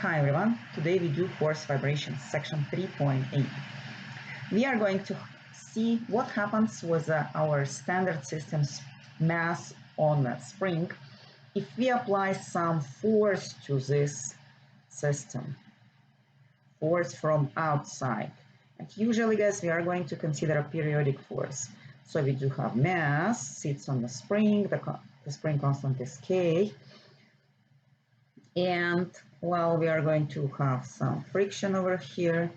Hi everyone, today we do force vibrations, section 3.8. We are going to see what happens with our standard system's mass on a spring if we apply some force to this system, force from outside. And usually, guys, we are going to consider a periodic force. So we do have mass, sits on the spring, the spring constant is K, and well, we are going to have some friction over here.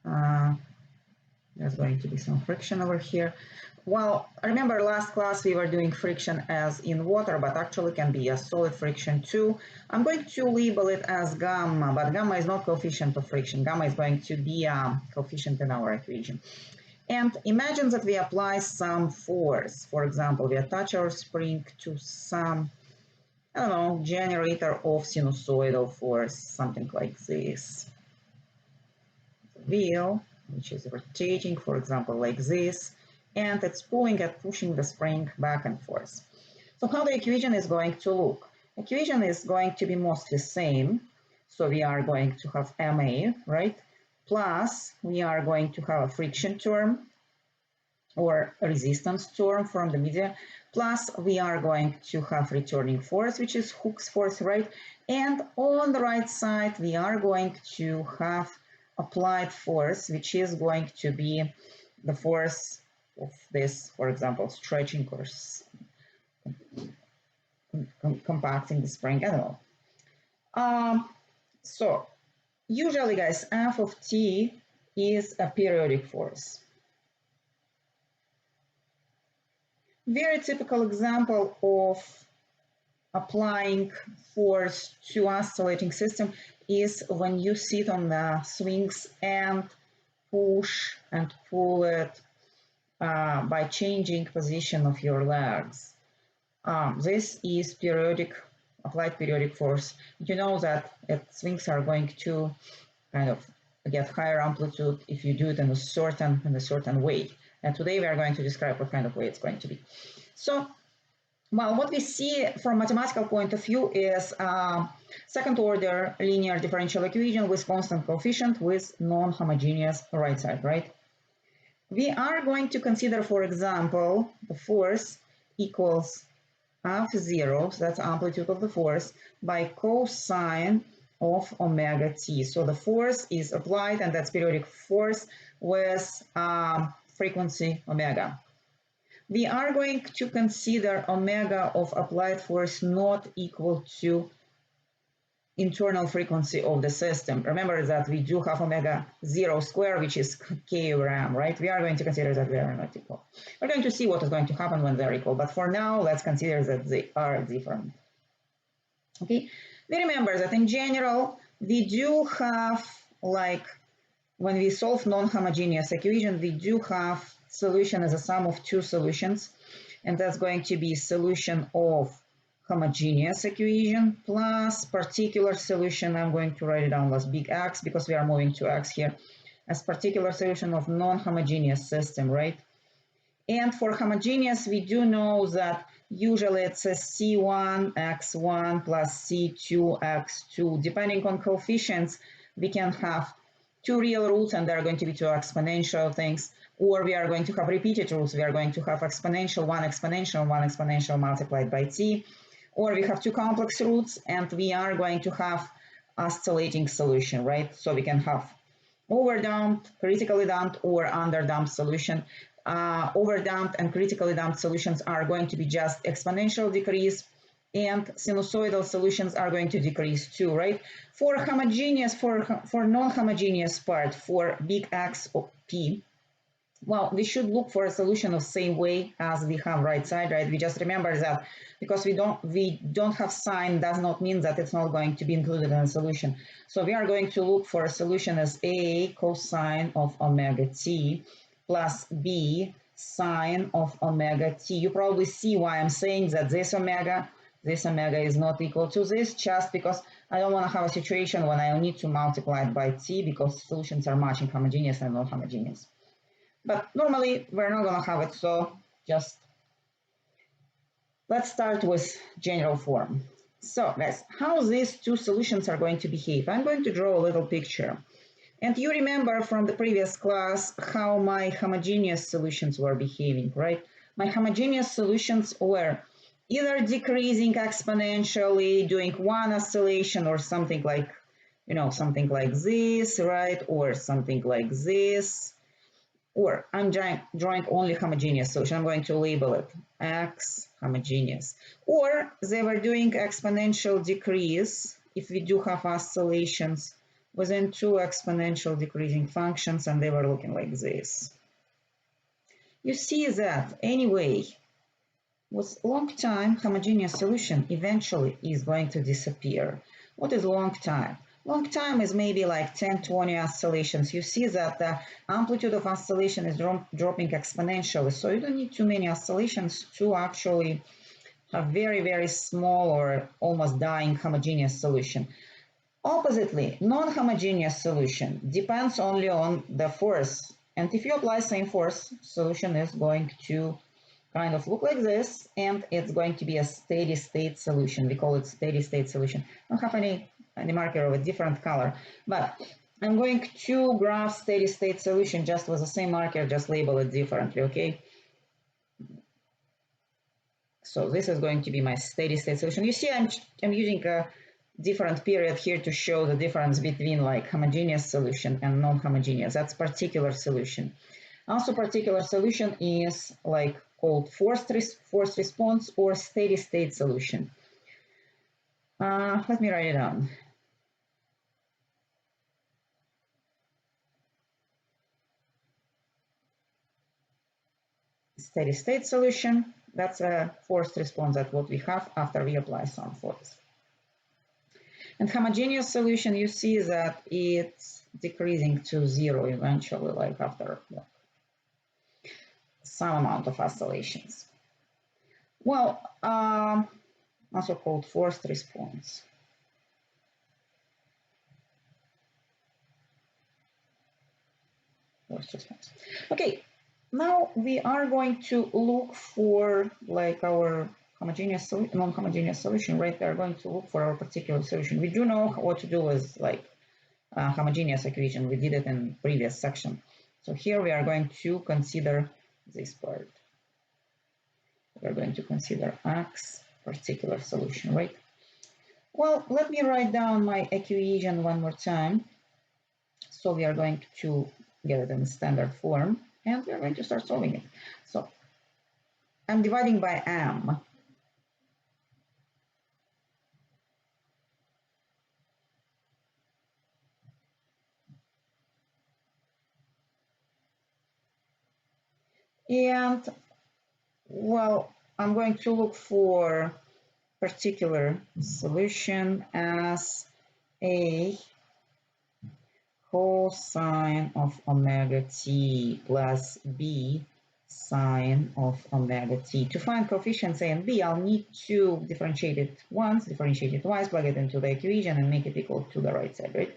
There's going to be some friction over here. Well, remember last class we were doing friction as in water, but actually can be a solid friction too. I'm going to label it as gamma, but gamma is not coefficient of friction. Gamma is going to be a coefficient in our equation. And imagine that we apply some force. For example, we attach our spring to some, I don't know, generator of sinusoidal force, something like this. The wheel, which is rotating, for example, like this, and it's pulling and pushing the spring back and forth. So how the equation is going to look? Equation is going to be mostly same. So we are going to have MA, right? Plus we are going to have a friction term or a resistance term from the media. Plus we are going to have returning force, which is Hooke's force, right? And on the right side, we are going to have applied force, which is going to be the force of this, for example, stretching or compacting the spring, I don't know. So usually, guys, F of T is a periodic force. Very typical example of applying force to oscillating system is when you sit on the swings and push and pull it by changing position of your legs. This is periodic, applied periodic force. You know that swings are going to kind of get higher amplitude if you do it in a certain way. And today we are going to describe what kind of way it's going to be. So, well, what we see from mathematical point of view is second order linear differential equation with constant coefficient with non-homogeneous right side, right? We are going to consider, for example, the force equals F0, so that's amplitude of the force, by cosine of omega t. So the force is applied, and that's periodic force with frequency omega. We are going to consider omega of applied force not equal to internal frequency of the system. Remember that we do have omega 0 square, which is k over m, right? We are going to consider that they are not equal. We're going to see what is going to happen when they're equal, but for now, let's consider that they are different. Okay, we remember that in general, we do have, like, when we solve non-homogeneous equation, we do have solution as a sum of two solutions, and that's going to be solution of homogeneous equation plus particular solution. I'm going to write it down as big X because we are moving to X here, as particular solution of non-homogeneous system, right? And for homogeneous, we do know that usually it's a C1 X1 plus C2 X2. Depending on coefficients, we can have two real roots and there are going to be two exponential things, or we are going to have repeated roots. We are going to have exponential, one exponential multiplied by t, or we have two complex roots and we are going to have oscillating solution, right? So we can have overdamped, critically damped, or underdamped solution. Overdamped and critically damped solutions are going to be just exponential decrease, and sinusoidal solutions are going to decrease too, right? For homogeneous, for non-homogeneous part, for big X of P, well, we should look for a solution of same way as we have right side, right? We just remember that because we don't have sign does not mean that it's not going to be included in a solution. So we are going to look for a solution as A cosine of omega t plus B sine of omega t. You probably see why I'm saying that this omega is not equal to this, just because I don't want to have a situation when I need to multiply it by t because solutions are matching homogeneous and non-homogeneous. But normally we're not going to have it, so just let's start with general form. So guys, how these two solutions are going to behave? I'm going to draw a little picture. And you remember from the previous class how my homogeneous solutions were behaving, right? My homogeneous solutions were either decreasing exponentially, doing one oscillation or something like, something like this, right? Or something like this. Or I'm drawing only homogeneous solution. I'm going to label it X homogeneous. Or they were doing exponential decrease if we do have oscillations within two exponential decreasing functions, and they were looking like this. You see that anyway, with long time, homogeneous solution eventually is going to disappear. What is long time? Long time is maybe like 10, 20 oscillations. You see that the amplitude of oscillation is dropping exponentially, so you don't need too many oscillations to actually have very, very small or almost dying homogeneous solution. Oppositely, non-homogeneous solution depends only on the force. And if you apply same force, solution is going to kind of look like this, and it's going to be a steady state solution. We call it steady state solution. I don't have any marker of a different color, but I'm going to graph steady state solution just with the same marker, just label it differently, okay? So this is going to be my steady state solution. You see, I'm using a different period here to show the difference between like homogeneous solution and non-homogeneous. That's particular solution. Also, particular solution is like called forced response or steady state solution. Let me write it down. Steady state solution, that's a forced response. That's what we have after we apply some force. And homogeneous solution, you see that it's decreasing to zero eventually, like after some amount of oscillations. Well, also called forced response. Forced response. Okay, now we are going to look for like our homogeneous non-homogeneous solution, right? We are going to look for our particular solution. We do know what to do with like homogeneous equation. We did it in previous section. So here we are going to consider this part. We're going to consider X particular solution, right? Well, let me write down my equation one more time. So we are going to get it in standard form, and we are going to start solving it. So I'm dividing by m. And, well, I'm going to look for particular solution as a cosine of omega t plus b sine of omega t. To find coefficients a and b, I'll need to differentiate it once, differentiate it twice, plug it into the equation, and make it equal to the right side, right?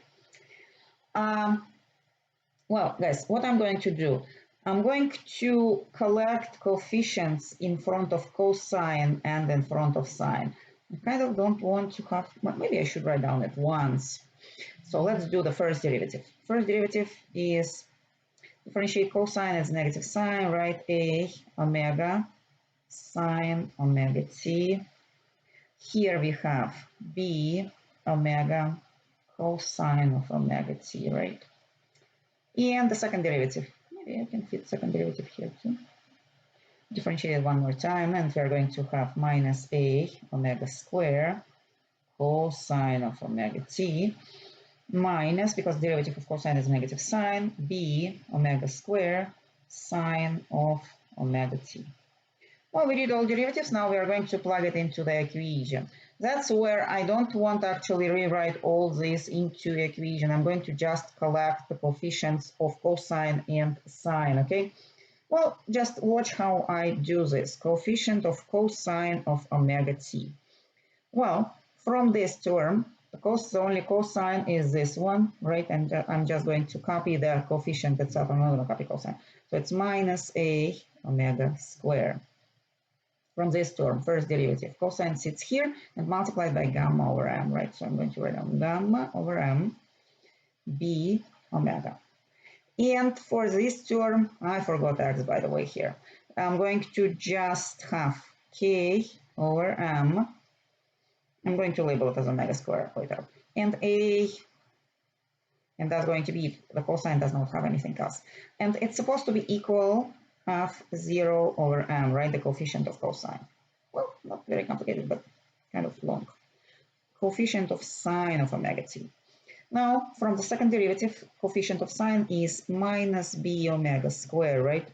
Well, guys, what I'm going to do, I'm going to collect coefficients in front of cosine and in front of sine. I kind of don't want to have, maybe I should write down at once. So let's do the first derivative. First derivative is differentiate cosine as negative sine, right? A omega sine omega t. Here we have b omega cosine of omega t, right? And the second derivative. Maybe I can fit second derivative here too. Differentiate it one more time, and we are going to have minus a omega square cosine of omega t minus, because derivative of cosine is negative sine, b omega square sine of omega t. Well, we did all derivatives. Now we are going to plug it into the equation. That's where I don't want to actually rewrite all this into the equation. I'm going to just collect the coefficients of cosine and sine, okay? Well, just watch how I do this. Coefficient of cosine of omega t. Well, from this term, the only cosine is this one, right? And I'm just going to copy the coefficient itself. I'm not going to copy cosine. So it's minus a omega square. from this term, first derivative, cosine sits here and multiplied by gamma over m, right? So I'm going to write down gamma over m b omega. And for this term, I forgot x, by the way, here. I'm going to just have k over m. I'm going to label it as omega squared later. And a, and that's going to be, the cosine does not have anything else. And it's supposed to be equal f0 over m, right? The coefficient of cosine. Well, not very complicated, but kind of long. Coefficient of sine of omega t. Now, from the second derivative, coefficient of sine is minus b omega squared, right?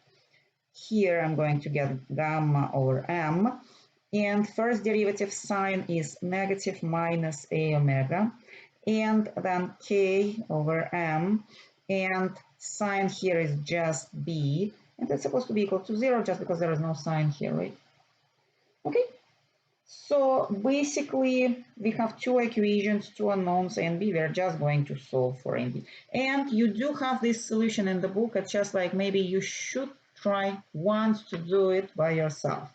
Here I'm going to get gamma over m. And first derivative sine is negative minus a omega. And then k over m. And sine here is just b. And that's supposed to be equal to 0 just because there is no sine here, right? Okay. So basically, we have two equations, two unknowns, a and b. We're just going to solve for a and b. And you do have this solution in the book. It's just like maybe you should try once to do it by yourself.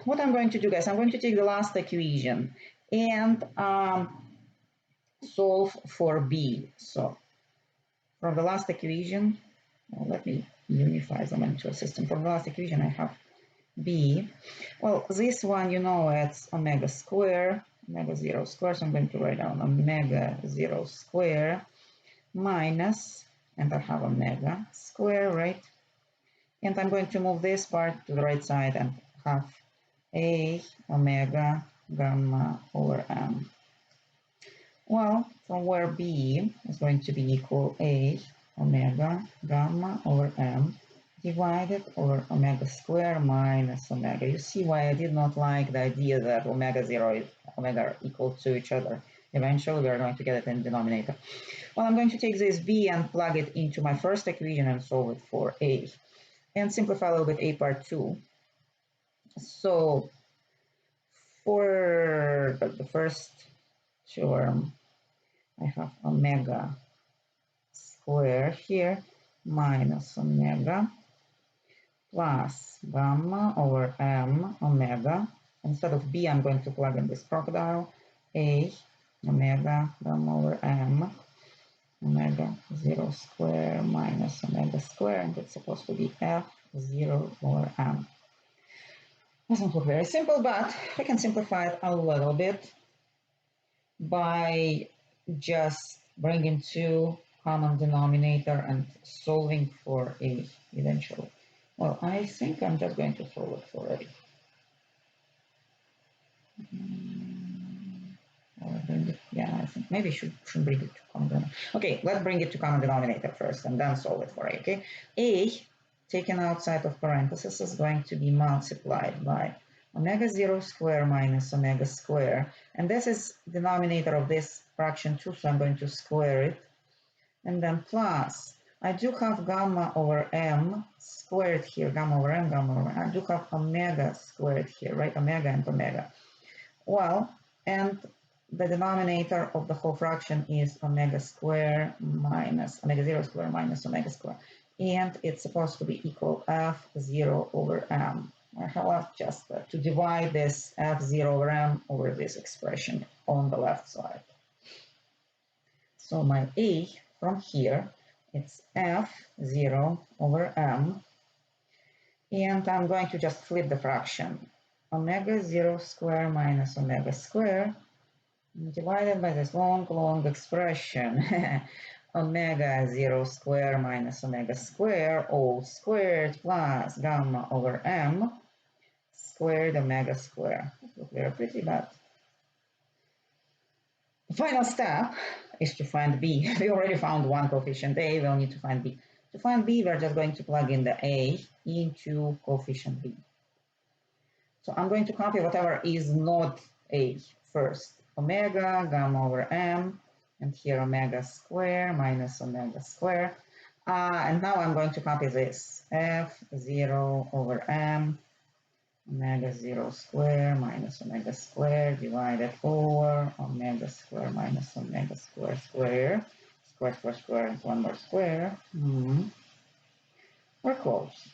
What I'm going to do, guys, I'm going to take the last equation and solve for b. So from the last equation, let me unify them into a system. From the last equation, I have b. Well, this one, you know, it's omega square, omega 0 square, so I'm going to write down omega 0 square minus, and I have omega square, right? And I'm going to move this part to the right side and have a omega gamma over m. Well, from where b is going to be equal a omega gamma over m divided over omega square minus omega. You see why I did not like the idea that omega 0 is omega are equal to each other. Eventually, we are going to get it in the denominator. Well, I'm going to take this b and plug it into my first equation and solve it for a. And simplify a little bit a part 2. So for the first term, I have omega square here minus omega plus gamma over m omega. Instead of b, I'm going to plug in this crocodile. A omega gamma over m omega 0 square minus omega square, and it's supposed to be f0 over m. Doesn't look very simple, but we can simplify it a little bit by just bringing two common denominator and solving for a eventually. Well, I think I'm just going to solve it for a. Yeah, I think maybe should bring it to common denominator. Okay, let's bring it to common denominator first and then solve it for a, okay? A taken outside of parentheses is going to be multiplied by omega 0 square minus omega square. And this is denominator of this fraction too, so I'm going to square it. And then plus, I do have gamma over m squared here, gamma over m, gamma over m. I do have omega squared here, right? Omega and omega. Well, and the denominator of the whole fraction is omega square minus omega 0 square minus omega square. And it's supposed to be equal f0 over m. I have just to divide this f0 over m over this expression on the left side. So my a from here, it's f0 over m. And I'm going to just flip the fraction. Omega 0 square minus omega square divided by this long expression. Omega 0 square minus omega square all squared plus gamma over m squared omega square. That looks very pretty, but the final step is to find b. We already found one coefficient a, we'll need to find b. To find b, we're just going to plug in the a into coefficient b. So I'm going to copy whatever is not a first. Omega, gamma over m, and here omega square minus omega square. And now I'm going to copy this. f0 over m, omega 0 square minus omega square divided over omega square minus omega square square. Square, square, square, and one more square. We're close.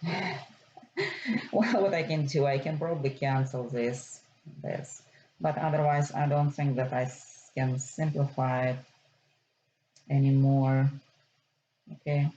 Well, what I can do, I can probably cancel this, but otherwise I don't think that I can simplify it anymore. Okay.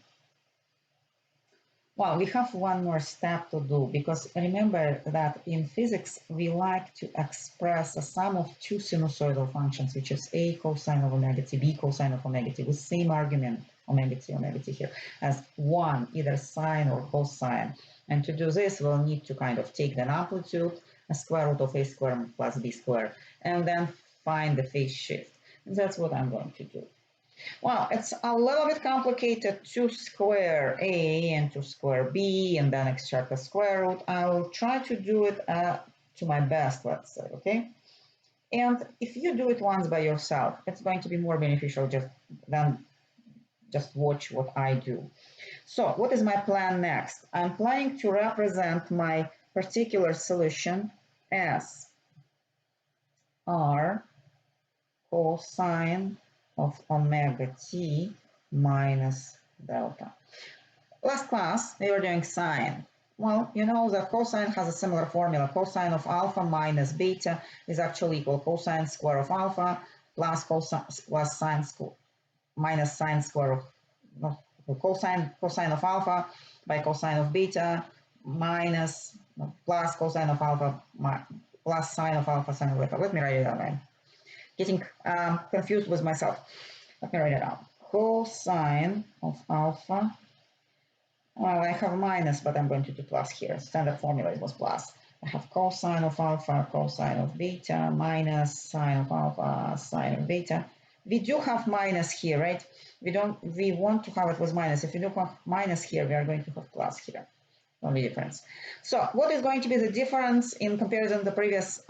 Well, we have one more step to do, because remember that in physics we like to express a sum of two sinusoidal functions, which is a cosine of omega t, b cosine of omega t, with same argument omega t here, as one, either sine or cosine. And to do this, we'll need to kind of take the amplitude, a square root of a squared plus b squared, and then find the phase shift. And that's what I'm going to do. Well, it's a little bit complicated to square a and to square b and then extract the square root. I'll try to do it to my best, let's say, okay? And if you do it once by yourself, it's going to be more beneficial than just watch what I do. So what is my plan next? I'm planning to represent my particular solution as r cosine of omega t minus delta. Last class, we were doing sine. Well, you know that cosine has a similar formula. Cosine of alpha minus beta is actually equal cosine square of alpha plus sine square minus sine square of cosine of alpha by cosine of beta minus plus cosine of alpha plus sine of alpha sine of beta. Let me write it down. I'm getting confused with myself. Let me write it down. Cosine of alpha. Well, I have minus, but I'm going to do plus here. Standard formula was plus. I have cosine of alpha, cosine of beta, minus sine of alpha, sine of beta. We do have minus here, right? We want to have it with minus. If we don't have minus here, we are going to have plus here. Only difference. So what is going to be the difference in comparison to the previous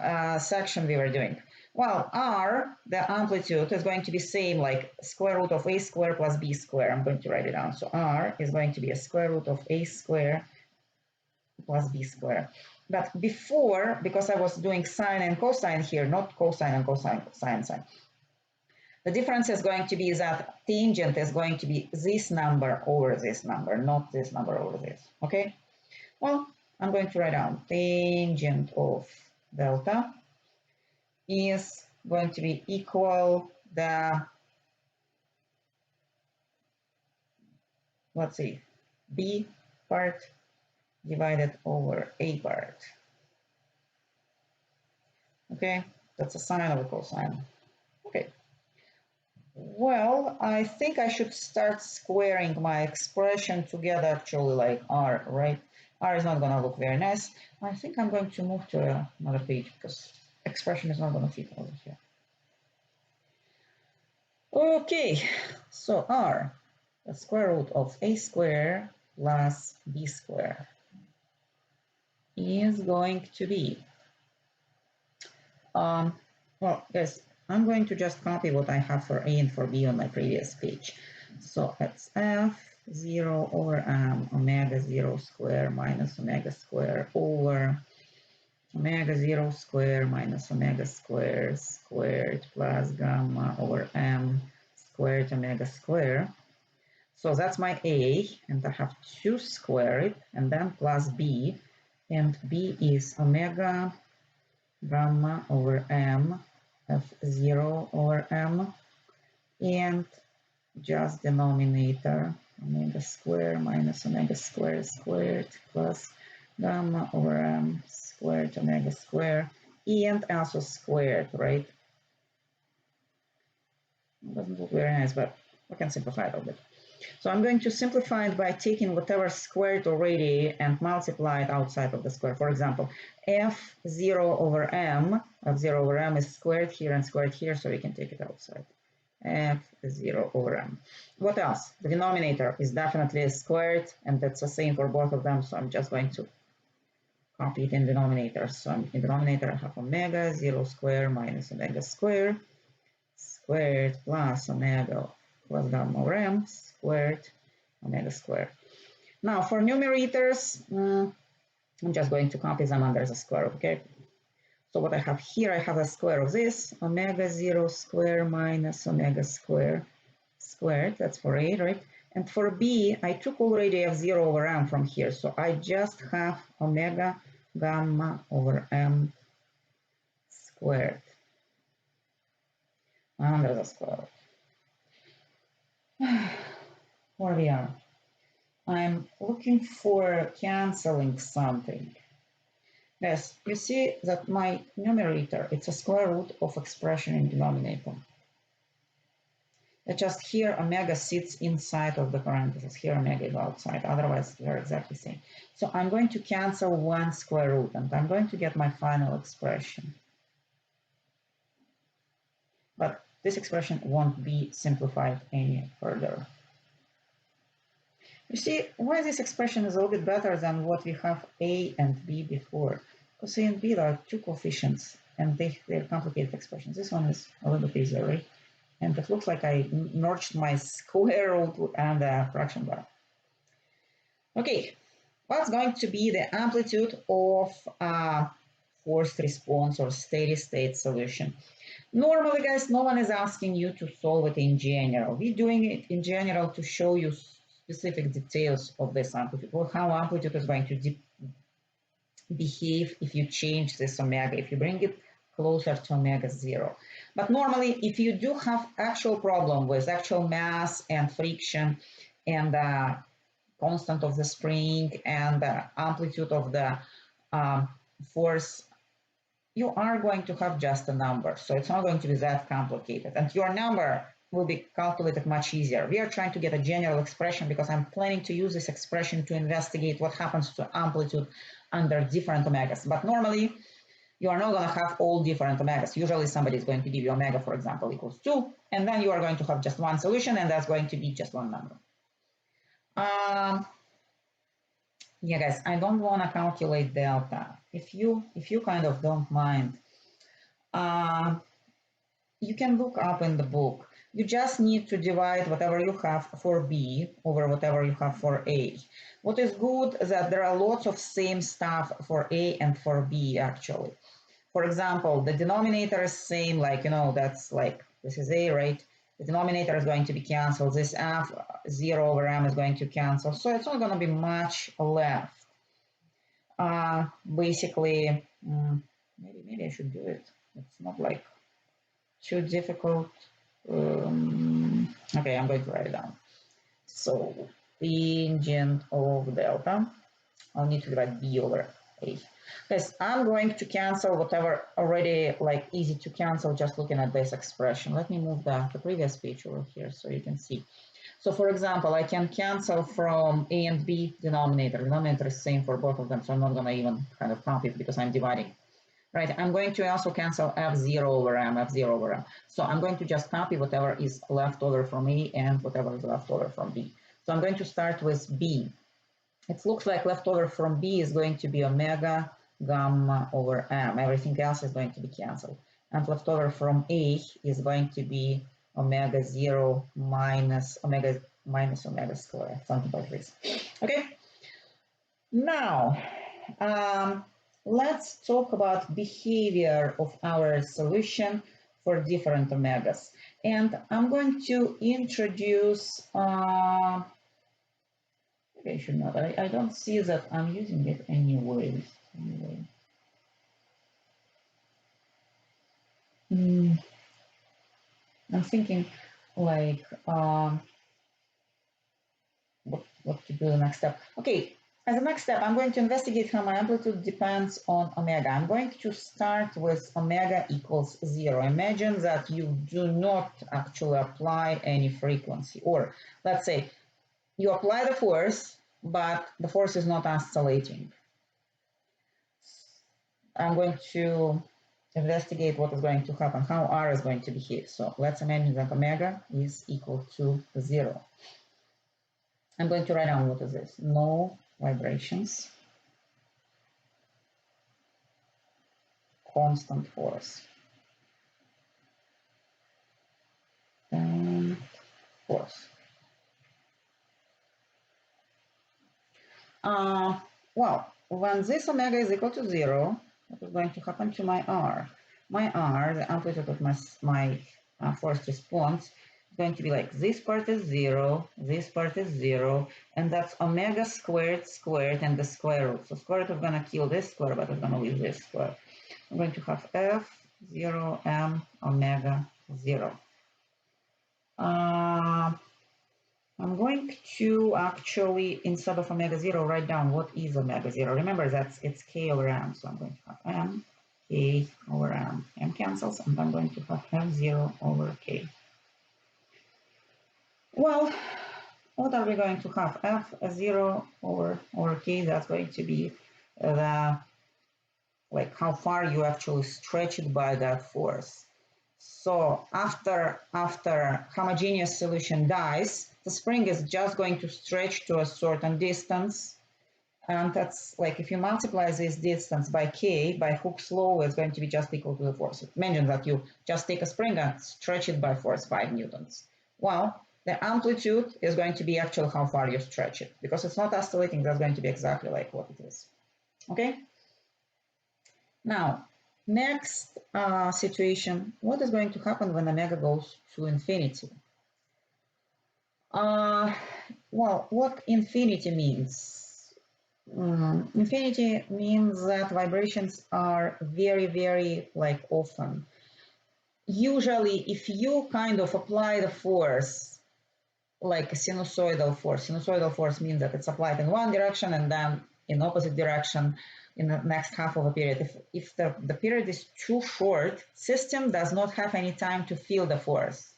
section we were doing? Well, r, the amplitude, is going to be same like square root of a square plus b square. I'm going to write it down. So r is going to be a square root of a square plus b square. But before, because I was doing sine and cosine here, not cosine and cosine, sine. The difference is going to be that tangent is going to be this number over this number, not this number over this, okay? Well, I'm going to write down tangent of delta is going to be equal the, let's see, b part divided over a part. Okay, that's a sine over cosine. Okay. Well, I think I should start squaring my expression to get actually like r, right? R is not going to look very nice. I think I'm going to move to another page because expression is not going to fit over here. Okay, so r, the square root of a square plus b square is going to be, well, guys, I'm going to just copy what I have for a and for b on my previous page. So it's f0 over m omega 0 square minus omega square over omega 0 square minus omega square squared plus gamma over m squared omega square. So that's my a, and I have to square it, and then plus b, and b is omega gamma over m f0 over m, and just denominator omega square minus omega square squared plus gamma over m squared omega square, and also squared, right? It doesn't look very nice, but we can simplify it a bit. So I'm going to simplify it by taking whatever squared already and multiply it outside of the square. For example, f0 over m, f0 over m is squared here and squared here, so we can take it outside. f0 over m. What else? The denominator is definitely squared, and that's the same for both of them, so I'm just going to copy it in denominator. So in denominator, I have omega 0 square minus omega square squared plus omega plus gamma over m squared omega squared. Now for numerators, I'm just going to copy them under the square, okay? So what I have here, I have a square of this, omega 0 square minus omega square squared, that's for a, right? And for B, I took already F0 over M from here, so I just have omega gamma over M squared under the square root. Where we are. I'm looking for canceling something. Yes, you see that my numerator, it's a square root of expression in denominator. It's just here omega sits inside of the parentheses. Here omega is outside. Otherwise, they're exactly the same. So I'm going to cancel one square root, and I'm going to get my final expression. But this expression won't be simplified any further. You see why this expression is a little bit better than what we have A and B before. Because A and B are two coefficients, and they're complicated expressions. This one is a little bit easier, right? And it looks like I merged my square root and the fraction bar. Okay, what's going to be the amplitude of a forced response or steady state solution? Normally, guys, no one is asking you to solve it in general. We're doing it in general to show you specific details of this amplitude, or how amplitude is going to behave if you change this omega, if you bring it closer to omega 0. But normally, if you do have actual problem with actual mass and friction and constant of the spring and the amplitude of the force, you are going to have just a number. So it's not going to be that complicated. And your number will be calculated much easier. We are trying to get a general expression because I'm planning to use this expression to investigate what happens to amplitude under different omegas. But normally, you are not going to have all different omegas. Usually somebody is going to give you omega, for example, equals 2, and then you are going to have just one solution, and that's going to be just one number. Yeah, guys, I don't want to calculate delta. If you kind of don't mind, you can look up in the book. You just need to divide whatever you have for B over whatever you have for A. What is good is that there are lots of same stuff for A and for B, actually. For example, the denominator is same, like, that's like, this is A, right? The denominator is going to be canceled. This F0 over M is going to cancel. So it's not going to be much left. Basically, maybe I should do it. It's not like too difficult. Okay, I'm going to write it down. So tangent of delta, I'll need to divide B over A. Guys, I'm going to cancel whatever already like easy to cancel just looking at this expression. Let me move the previous page over here so you can see. So for example, I can cancel from A and B denominator. Denominator is same for both of them, so I'm not going to even kind of count it because I'm dividing. Right, I'm going to also cancel F0 over M, F0 over M. So I'm going to just copy whatever is left over from A and whatever is left over from B. So I'm going to start with B. It looks like leftover from B is going to be omega gamma over M. Everything else is going to be canceled. And leftover from A is going to be omega 0 minus omega squared, something like this. Okay, now let's talk about behavior of our solution for different omegas. And I'm going to introduce, maybe I should not, I don't see that I'm using it anyway. I'm thinking like, what to do the next step. Okay, as a next step, I'm going to investigate how my amplitude depends on omega. I'm going to start with omega equals 0. Imagine that you do not actually apply any frequency, or let's say you apply the force, but the force is not oscillating. I'm going to investigate what is going to happen, how R is going to behave. So let's imagine that omega is equal to 0. I'm going to write down what is this. No vibrations, constant force, and force. Well, when this omega is equal to 0, what is going to happen to my R? My R, the amplitude of my force response, going to be like this part is 0, this part is 0, and that's omega squared squared and the square root. So square root is going to kill this square, but it's going to leave this square. I'm going to have f0 m omega 0. I'm going to actually, instead of omega 0, write down what is omega 0. Remember that it's k over m, so I'm going to have m, k over m. M cancels, and I'm going to have f0 over k. Well, what are we going to have? F0 over k, that's going to be the, like, how far you actually stretch it by that force. So after homogeneous solution dies, the spring is just going to stretch to a certain distance. And that's like, if you multiply this distance by k, by Hooke's law, it's going to be just equal to the force. Imagine that you just take a spring and stretch it by force 5 newtons. Well, the amplitude is going to be actually how far you stretch it. Because it's not oscillating, that's going to be exactly like what it is. Okay? Now, next situation, what is going to happen when omega goes to infinity? Well, what infinity means? Infinity means that vibrations are very, very like often. Usually, if you kind of apply the force like a sinusoidal force means that it's applied in one direction and then in opposite direction in the next half of a period. If the period is too short, system does not have any time to feel the force.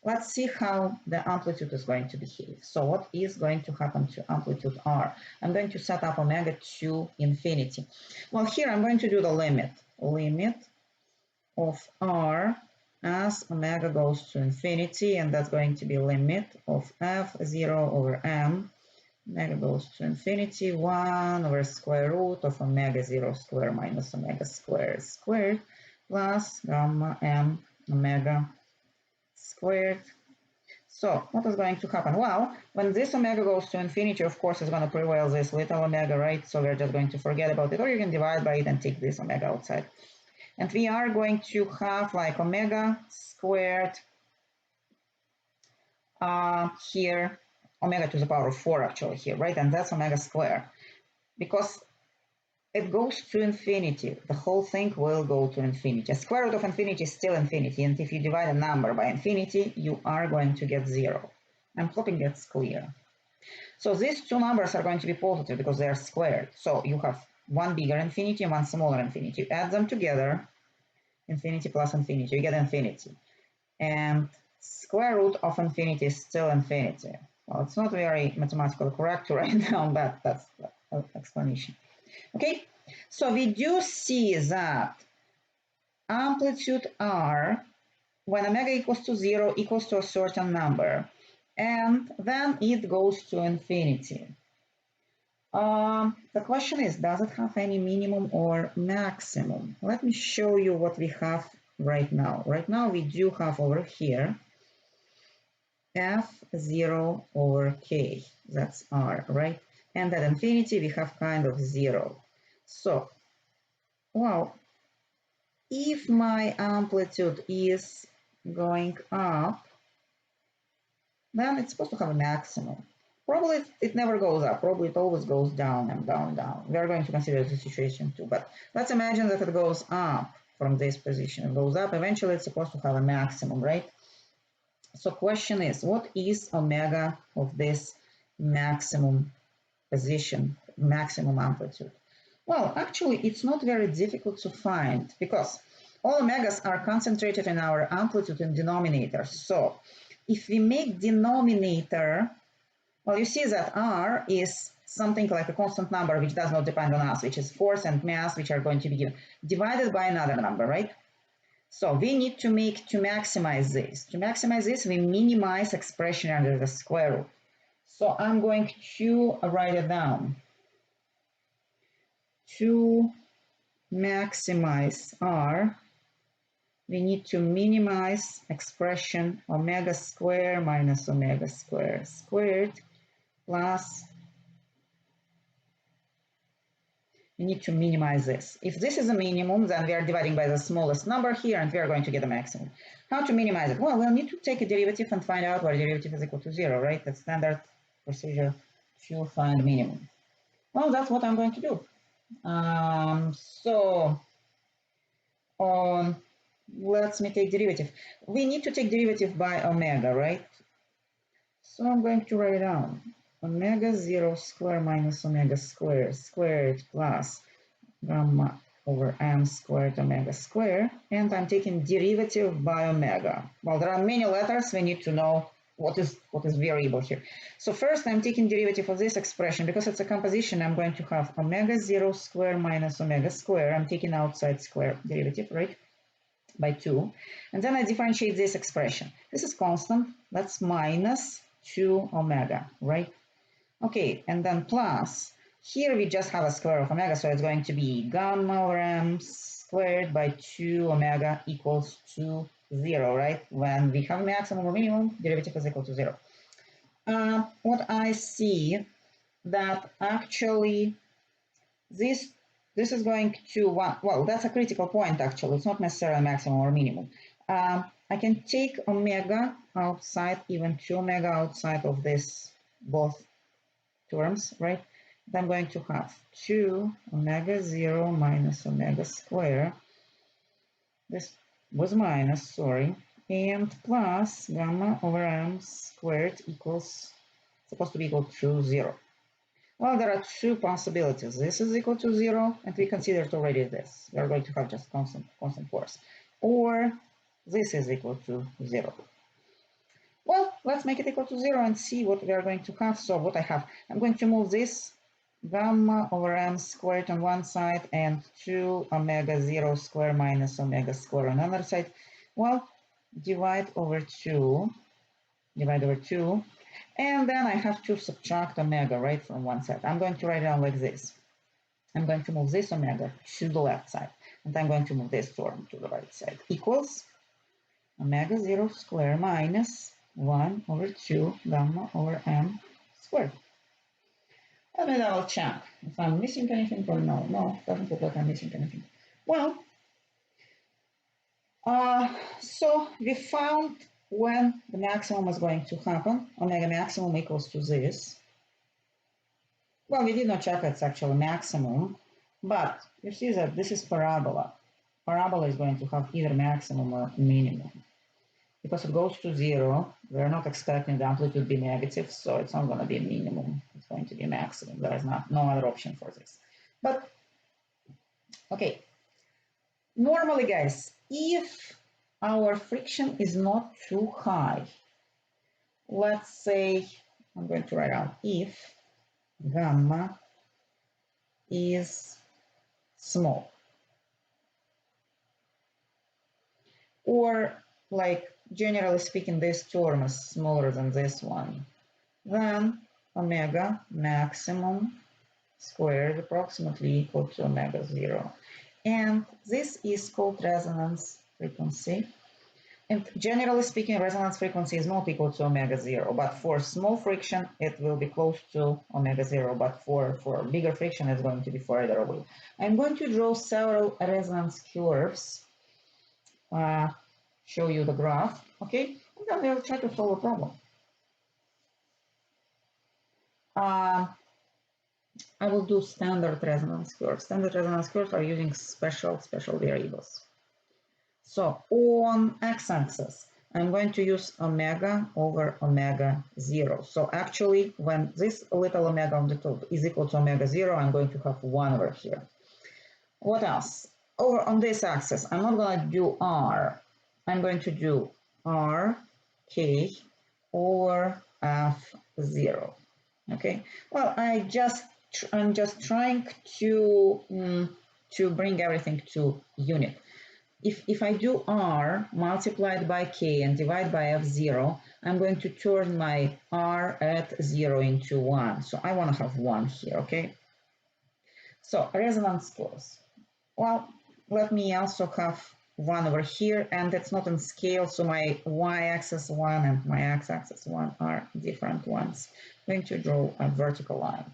Let's see how the amplitude is going to behave. So what is going to happen to amplitude R? I'm going to set up omega to infinity. Well, here I'm going to do the limit of R as omega goes to infinity, and that's going to be limit of f0 over m. Omega goes to infinity, 1 over square root of omega 0 square minus omega squared squared plus gamma m omega squared. So what is going to happen? Well, when this omega goes to infinity, of course, it's going to prevail this little omega, right? So we're just going to forget about it, or you can divide by it and take this omega outside. And we are going to have like omega squared here, omega to the power of 4 actually here, right? And that's omega squared. Because it goes to infinity, the whole thing will go to infinity. A square root of infinity is still infinity, and if you divide a number by infinity, you are going to get 0. I'm hoping that's clear. So these two numbers are going to be positive because they are squared. So you have one bigger infinity and one smaller infinity. You add them together, infinity plus infinity, you get infinity. And square root of infinity is still infinity. Well, it's not very mathematically correct right now, but that's the explanation. Okay, so we do see that amplitude R, when omega equals to 0, equals to a certain number, and then it goes to infinity. The question is, does it have any minimum or maximum? Let me show you what we have right now. Right now we do have over here f0 over k, that's R, right? And at infinity we have kind of 0. So, well, if my amplitude is going up, then it's supposed to have a maximum. Probably it never goes up. Probably it always goes down and down, down. We are going to consider the situation too. But let's imagine that it goes up from this position. It goes up. Eventually, it's supposed to have a maximum, right? So question is, what is omega of this maximum position, maximum amplitude? Well, actually, it's not very difficult to find because all omegas are concentrated in our amplitude and denominator. So if we make denominator, well, you see that R is something like a constant number which does not depend on us, which is force and mass, which are going to be given, divided by another number, right? So we need to maximize this. To maximize this, we minimize expression under the square root. So I'm going to write it down. To maximize R, we need to minimize expression omega squared minus omega squared squared plus we need to minimize this. If this is a minimum, then we are dividing by the smallest number here, and we are going to get a maximum. How to minimize it? Well, we'll need to take a derivative and find out where derivative is equal to 0, right? That's standard procedure to find minimum. Well, that's what I'm going to do. Let's me take derivative. We need to take derivative by omega, right? So I'm going to write down omega 0 square minus omega squared plus gamma over m squared omega squared, and I'm taking derivative by omega. Well, there are many letters. We need to know what is variable here. So first I'm taking derivative of this expression. Because it's a composition, I'm going to have omega 0 square minus omega square. I'm taking outside square derivative, right, by 2. And then I differentiate this expression. This is constant. That's minus 2 omega, right? Okay, and then plus, here we just have a square of omega, so it's going to be gamma over m squared by 2 omega equals to 0, right? When we have maximum or minimum, derivative is equal to 0. What I see that actually this is going to, well, that's a critical point actually. It's not necessarily maximum or minimum. I can take omega outside, even 2 omega outside of this both terms, right? Then I'm going to have 2 omega 0 minus omega square. This was minus, sorry, and plus gamma over m squared equals, supposed to be equal to 0. Well, there are two possibilities. This is equal to 0, and we considered already this. We are going to have just constant force. Or this is equal to 0. Well, let's make it equal to 0 and see what we are going to have. So what I have, I'm going to move this gamma over m squared on one side and 2 omega 0 square minus omega square on another side. Well, divide over 2, and then I have to subtract omega, right, from one side. I'm going to write it down like this. I'm going to move this omega to the left side, and I'm going to move this term to the right side. Equals omega 0 square minus 1 over 2 gamma over m squared. Let me double check if I'm missing anything or no. No, doesn't look like I'm missing anything. Well, so we found when the maximum is going to happen. Omega maximum equals to this. Well, we did not check it's actually maximum, but you see that this is parabola. Parabola is going to have either maximum or minimum. Because it goes to 0, we're not expecting the amplitude to be negative, so it's not going to be minimum. It's going to be maximum. There is no other option for this. But, okay. Normally, guys, if our friction is not too high, let's say, I'm going to write out if gamma is small, or like generally speaking, this term is smaller than this one, then omega maximum squared approximately equal to omega 0. And this is called resonance frequency. And generally speaking, resonance frequency is not equal to omega 0, but for small friction, it will be close to omega 0, but for bigger friction, it's going to be further away. I'm going to draw several resonance curves, show you the graph, okay? And then we'll try to solve a problem. I will do standard resonance curves. Standard resonance curves are using special variables. So on x-axis, I'm going to use omega over omega 0. So actually, when this little omega on the top is equal to omega 0, I'm going to have 1 over here. What else? Over on this axis, I'm not going to do r. I'm going to do r k over f0. Okay. Well, I'm just trying to bring everything to unit. If I do r multiplied by k and divide by f0, I'm going to turn my r at 0 into 1. So I want to have 1 here, okay? So resonance curves. Well, let me also have 1 over here, and it's not in scale, so my y-axis 1 and my x-axis 1 are different ones. I'm going to draw a vertical line.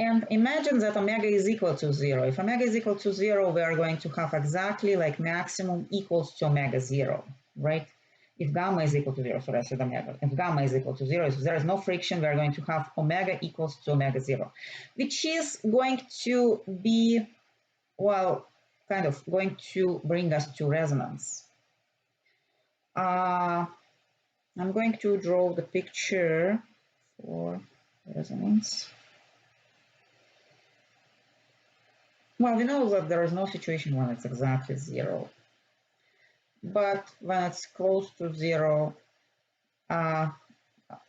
And imagine that omega is equal to 0. If omega is equal to 0, we are going to have exactly like maximum equals to omega 0, right? If gamma is equal to 0, so I said omega. If gamma is equal to 0, if there is no friction, we are going to have omega equals to omega 0, which is going to be, well, kind of going to bring us to resonance. I'm going to draw the picture for resonance. Well, we know that there is no situation when it's exactly 0. But when it's close to 0,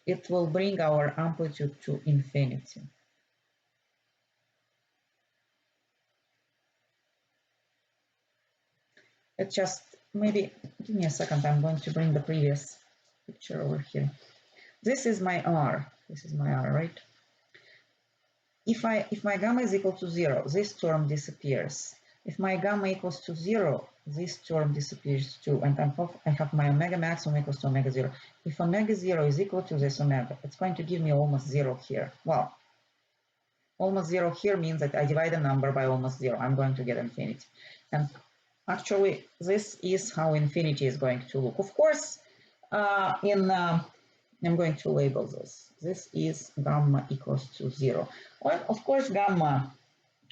it will bring our amplitude to infinity. It just, maybe, give me a second, I'm going to bring the previous picture over here. This is my R, right? If my gamma is equal to 0, this term disappears. If my gamma equals to 0, this term disappears too, and I have my omega maximum equals to omega 0. If omega 0 is equal to this omega, it's going to give me almost 0 here. Well, almost 0 here means that I divide a number by almost 0. I'm going to get infinity. And actually, this is how infinity is going to look. Of course, I'm going to label this. This is gamma equals to 0. Well, of course, gamma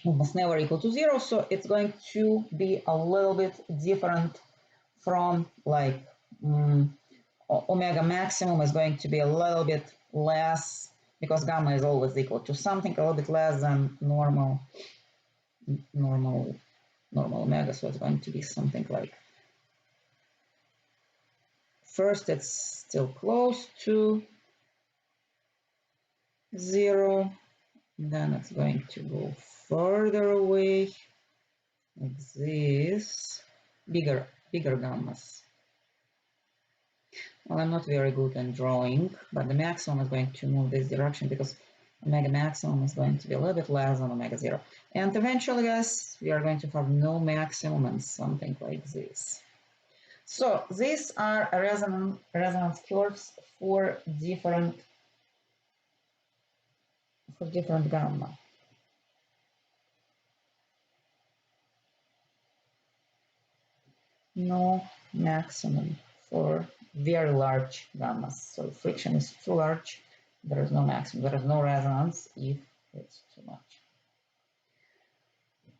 almost never equal to 0, so it's going to be a little bit different from like omega maximum is going to be a little bit less because gamma is always equal to something a little bit less than normal omega, so it's going to be something like, first it's still close to 0, then it's going to go further away like this, bigger gammas. Well, I'm not very good in drawing, but the maximum is going to move this direction because omega maximum is going to be a little bit less than omega 0. And eventually, guys, we are going to have no maximum and something like this. So these are resonance curves for different gamma. No maximum for very large gammas. So friction is too large, there is no maximum, there is no resonance if it's too much.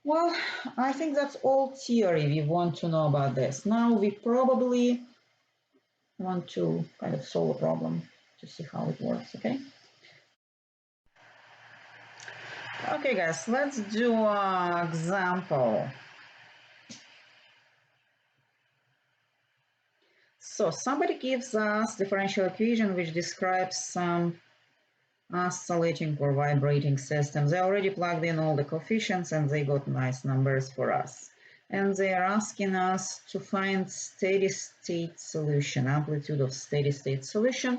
Well, I think that's all theory we want to know about this. Now we probably want to kind of solve a problem to see how it works, okay? Okay, guys, let's do an example. So somebody gives us differential equation which describes some oscillating or vibrating systems. They already plugged in all the coefficients and they got nice numbers for us. And they are asking us to find steady state solution, amplitude of steady state solution,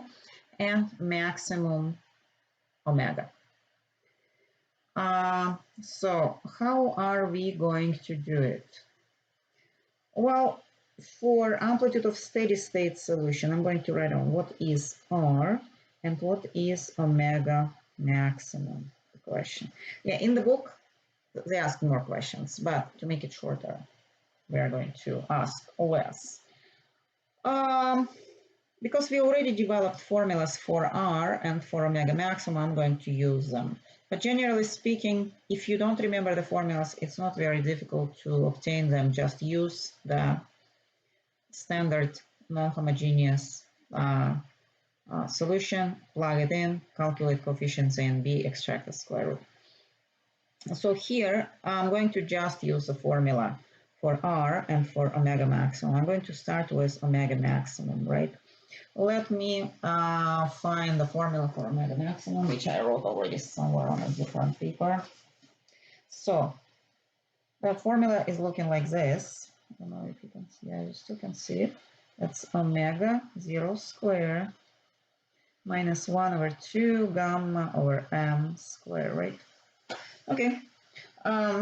and maximum omega. So how are we going to do it? Well, for amplitude of steady state solution, I'm going to write down what is R and what is omega maximum. Question. Yeah, in the book, they ask more questions, but to make it shorter, we are going to ask less. Because we already developed formulas for R and for omega maximum, I'm going to use them. But generally speaking, if you don't remember the formulas, it's not very difficult to obtain them. Just use the standard non-homogeneous solution, plug it in, calculate coefficients A and B, extract the square root. So here, I'm going to just use the formula for R and for omega maximum. I'm going to start with omega maximum, right? Let me find the formula for omega maximum, which I wrote already somewhere on a different paper. So the formula is looking like this. I don't know if you can see, yeah, you still can see it. It's omega 0 square minus 1 over 2 gamma over m square, right? Okay.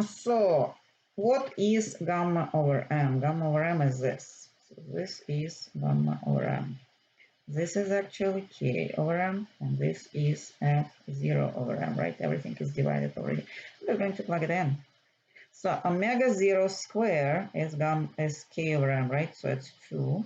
So what is gamma over m? Gamma over m is this. So this is gamma over m. This is actually K over M, and this is F0 over M, right? Everything is divided already. We're going to plug it in. So omega 0 square is K over M, right? So it's 2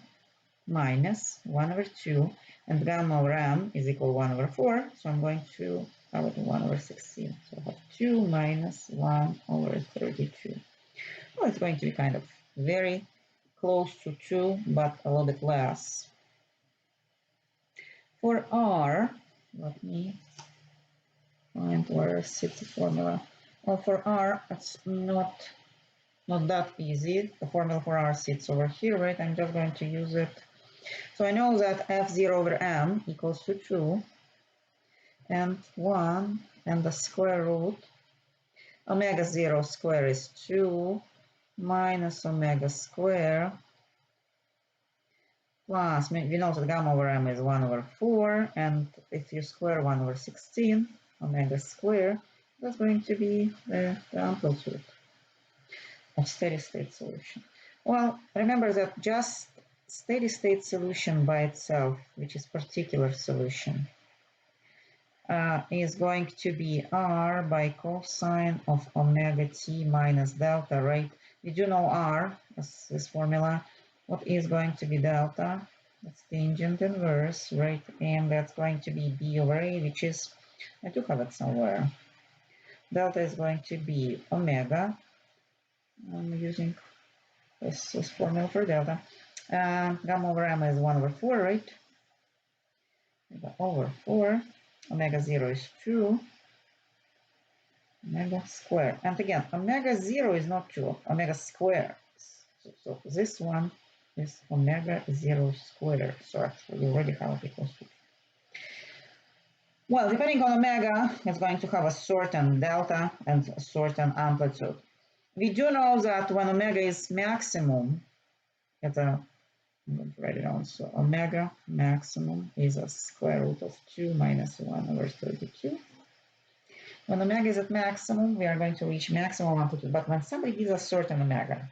minus 1 over 2, and gamma over M is equal to 1 over 4, so I'm going to have it 1 over 16. So I have 2 minus 1 over 32. Well, it's going to be kind of very close to 2, but a little bit less. For R, let me find where sits the formula. Well, for R, it's not that easy. The formula for R sits over here, right? I'm just going to use it. So I know that F0 over M equals to 2 and 1 and the square root. Omega 0 square is 2 minus omega square plus, we know that gamma over M is 1 over 4, and if you square 1 over 16, omega square, that's going to be the amplitude of steady-state solution. Well, remember that just steady-state solution by itself, which is particular solution, is going to be R by cosine of omega t minus delta, right? We do know R, as this formula. What is going to be delta? That's tangent inverse, right? And that's going to be B over A, which is, I do have it somewhere. Delta is going to be omega. I'm using this formula for delta. Gamma over M is 1 over 4, right? Over 4. Omega 0 is 2. Omega square. And again, omega 0 is not 2, omega square. So this one is omega 0 square. So actually, we already have it equals to. Well, depending on omega, it's going to have a certain delta and a certain amplitude. We do know that when omega is maximum, I'm going to write it down. So omega maximum is a square root of 2 minus 1 over 32. When omega is at maximum, we are going to reach maximum amplitude. But when somebody gives a certain omega,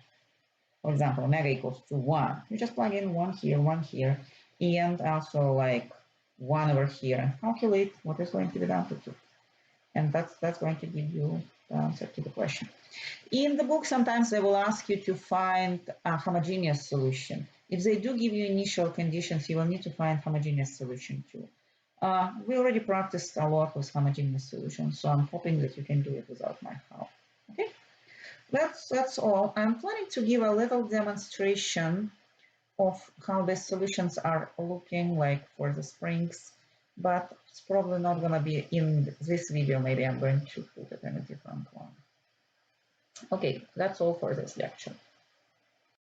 for example, omega equals to 1, you just plug in 1 here, and also like 1 over here, and calculate what is going to be the amplitude. And that's going to give you the answer to the question. In the book, sometimes they will ask you to find a homogeneous solution. If they do give you initial conditions, you will need to find homogeneous solution too. We already practiced a lot with homogeneous solutions, so I'm hoping that you can do it without my help. Okay, that's all. I'm planning to give a little demonstration of how the solutions are looking like for the springs, but it's probably not going to be in this video. Maybe I'm going to put it in a different one. Okay, that's all for this lecture.